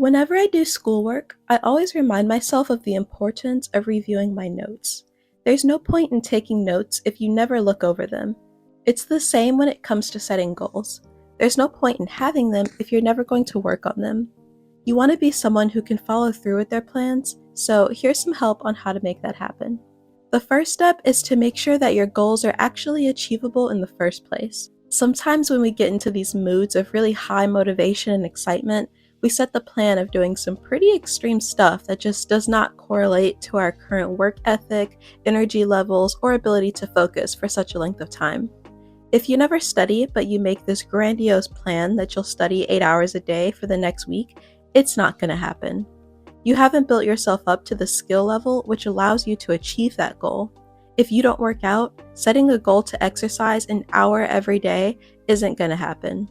Whenever I do schoolwork, I always remind myself of the importance of reviewing my notes. There's no point in taking notes if you never look over them. It's the same when it comes to setting goals. There's no point in having them if you're never going to work on them. You want to be someone who can follow through with their plans, so here's some help on how to make that happen. The first step is to make sure that your goals are actually achievable in the first place. Sometimes when we get into these moods of really high motivation and excitement, we set the plan of doing some pretty extreme stuff that just does not correlate to our current work ethic, energy levels, or ability to focus for such a length of time. If you never study, but you make this grandiose plan that you'll study 8 hours a day for the next week, it's not going to happen. You haven't built yourself up to the skill level which allows you to achieve that goal. If you don't work out, setting a goal to exercise an hour every day isn't going to happen.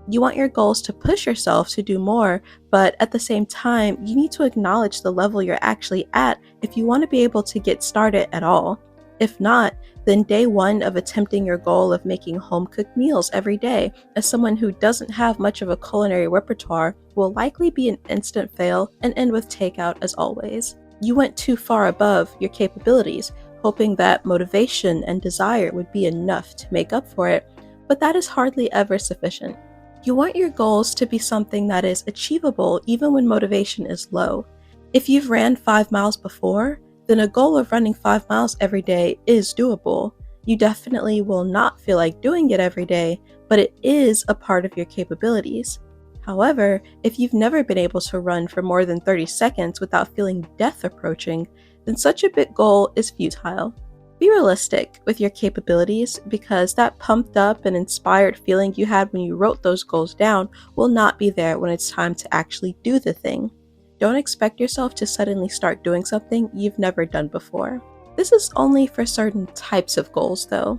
You want your goals to push yourself to do more, but at the same time, you need to acknowledge the level you're actually at if you want to be able to get started at all. If not, then day one of attempting your goal of making home-cooked meals every day as someone who doesn't have much of a culinary repertoire will likely be an instant fail and end with takeout as always. You went too far above your capabilities, hoping that motivation and desire would be enough to make up for it, but that is hardly ever sufficient. You want your goals to be something that is achievable even when motivation is low. If you've ran 5 miles before, then a goal of running 5 miles every day is doable. You definitely will not feel like doing it every day, but it is a part of your capabilities. However, if you've never been able to run for more than 30 seconds without feeling death approaching, then such a big goal is futile. Be realistic with your capabilities because that pumped up and inspired feeling you had when you wrote those goals down will not be there when it's time to actually do the thing. Don't expect yourself to suddenly start doing something you've never done before. This is only for certain types of goals though.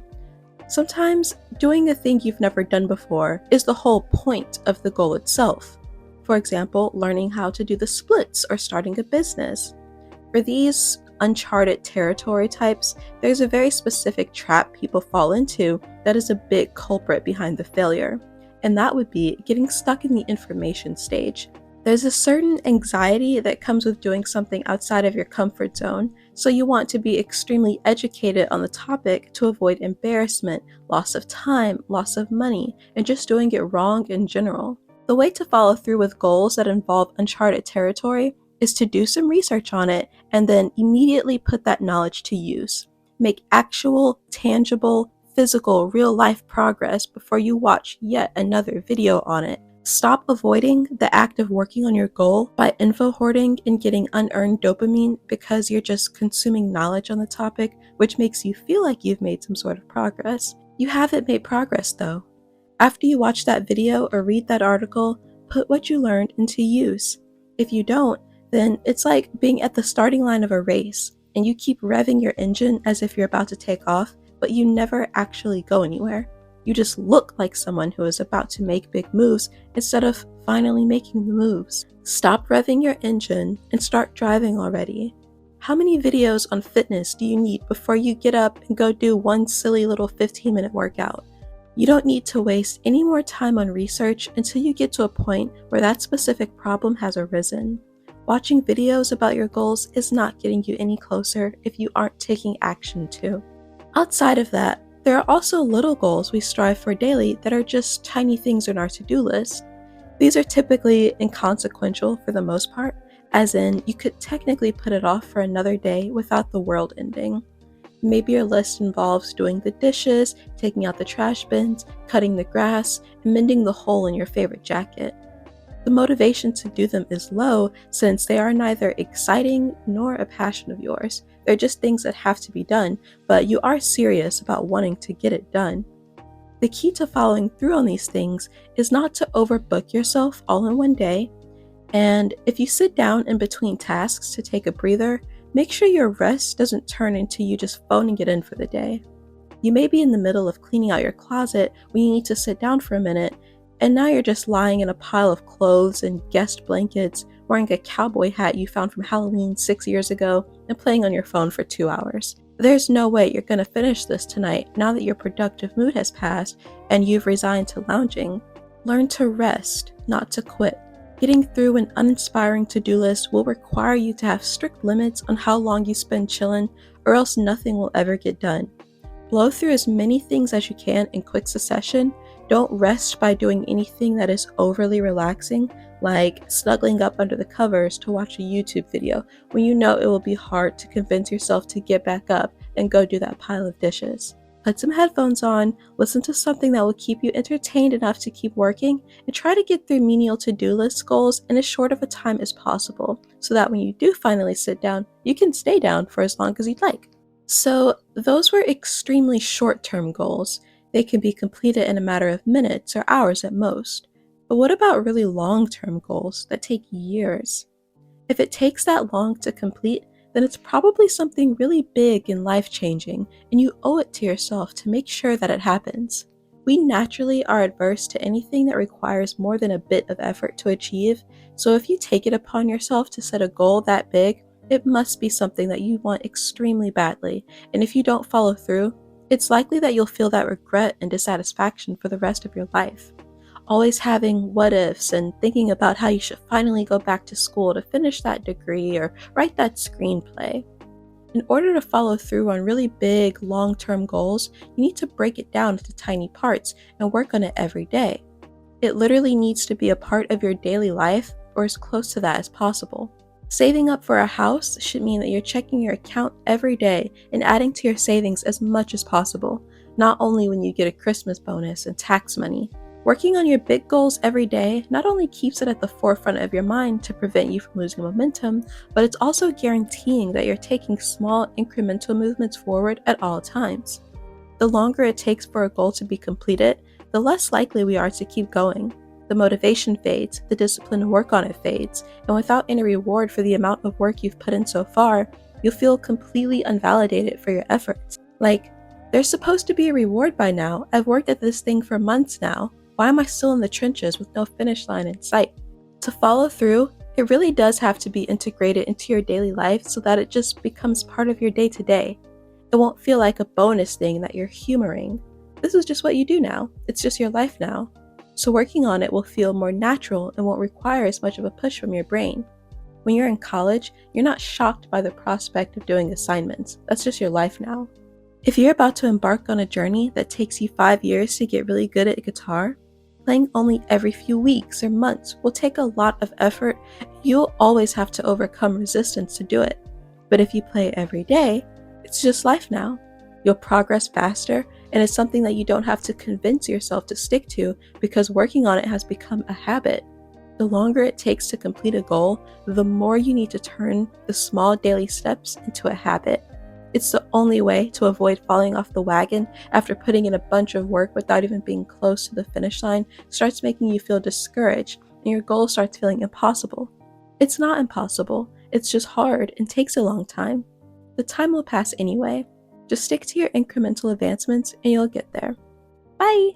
Sometimes doing a thing you've never done before is the whole point of the goal itself. For example, learning how to do the splits or starting a business. For these uncharted territory types, there's a very specific trap people fall into that is a big culprit behind the failure, and that would be getting stuck in the information stage. There's a certain anxiety that comes with doing something outside of your comfort zone, so you want to be extremely educated on the topic to avoid embarrassment, loss of time, loss of money, and just doing it wrong in general. The way to follow through with goals that involve uncharted territory is to do some research on it and then immediately put that knowledge to use. Make actual, tangible, physical, real-life progress before you watch yet another video on it. Stop avoiding the act of working on your goal by info hoarding and getting unearned dopamine because you're just consuming knowledge on the topic, which makes you feel like you've made some sort of progress. You haven't made progress though. After you watch that video or read that article, put what you learned into use. If you don't, then it's like being at the starting line of a race and you keep revving your engine as if you're about to take off, but you never actually go anywhere. You just look like someone who is about to make big moves instead of finally making the moves. Stop revving your engine and start driving already. How many videos on fitness do you need before you get up and go do one silly little 15-minute workout? You don't need to waste any more time on research until you get to a point where that specific problem has arisen. Watching videos about your goals is not getting you any closer if you aren't taking action too. Outside of that, there are also little goals we strive for daily that are just tiny things on our to-do list. These are typically inconsequential for the most part, as in you could technically put it off for another day without the world ending. Maybe your list involves doing the dishes, taking out the trash bins, cutting the grass, and mending the hole in your favorite jacket. The motivation to do them is low since they are neither exciting nor a passion of yours. They're just things that have to be done, but you are serious about wanting to get it done. The key to following through on these things is not to overbook yourself all in one day, and if you sit down in between tasks to take a breather, make sure your rest doesn't turn into you just phoning it in for the day. You may be in the middle of cleaning out your closet when you need to sit down for a minute, and now you're just lying in a pile of clothes and guest blankets, wearing a cowboy hat you found from Halloween 6 years ago, and playing on your phone for 2 hours. There's no way you're going to finish this tonight now that your productive mood has passed and you've resigned to lounging. Learn to rest, not to quit. Getting through an uninspiring to-do list will require you to have strict limits on how long you spend chilling, or else nothing will ever get done. Blow through as many things as you can in quick succession. Don't rest by doing anything that is overly relaxing, like snuggling up under the covers to watch a YouTube video when you know it will be hard to convince yourself to get back up and go do that pile of dishes. Put some headphones on, listen to something that will keep you entertained enough to keep working, and try to get through menial to-do list goals in as short of a time as possible, so that when you do finally sit down, you can stay down for as long as you'd like. So those were extremely short-term goals. They can be completed in a matter of minutes or hours at most. But what about really long-term goals that take years? If it takes that long to complete, then it's probably something really big and life-changing, and you owe it to yourself to make sure that it happens. We naturally are adverse to anything that requires more than a bit of effort to achieve, so if you take it upon yourself to set a goal that big, it must be something that you want extremely badly, and if you don't follow through, it's likely that you'll feel that regret and dissatisfaction for the rest of your life. Always having what ifs and thinking about how you should finally go back to school to finish that degree or write that screenplay. In order to follow through on really big, long-term goals, you need to break it down into tiny parts and work on it every day. It literally needs to be a part of your daily life or as close to that as possible. Saving up for a house should mean that you're checking your account every day and adding to your savings as much as possible, not only when you get a Christmas bonus and tax money. Working on your big goals every day not only keeps it at the forefront of your mind to prevent you from losing momentum, but it's also guaranteeing that you're taking small incremental movements forward at all times. The longer it takes for a goal to be completed, the less likely we are to keep going. The motivation fades, the discipline to work on it fades, and without any reward for the amount of work you've put in so far, you'll feel completely unvalidated for your efforts. Like, there's supposed to be a reward by now. I've worked at this thing for months now. Why am I still in the trenches with no finish line in sight? To follow through, it really does have to be integrated into your daily life so that it just becomes part of your day-to-day. It won't feel like a bonus thing that you're humoring. This is just what you do now. It's just your life now. So working on it will feel more natural and won't require as much of a push from your brain. When you're in college, you're not shocked by the prospect of doing assignments. That's just your life now. If you're about to embark on a journey that takes you 5 years to get really good at guitar, playing only every few weeks or months will take a lot of effort. You'll always have to overcome resistance to do it. But if you play every day, it's just life now. You'll progress faster, and it's something that you don't have to convince yourself to stick to because working on it has become a habit. The longer it takes to complete a goal, the more you need to turn the small daily steps into a habit. It's the only way to avoid falling off the wagon after putting in a bunch of work without even being close to the finish line starts making you feel discouraged and your goal starts feeling impossible. It's not impossible, it's just hard and takes a long time. The time will pass anyway. Just stick to your incremental advancements and you'll get there. Bye!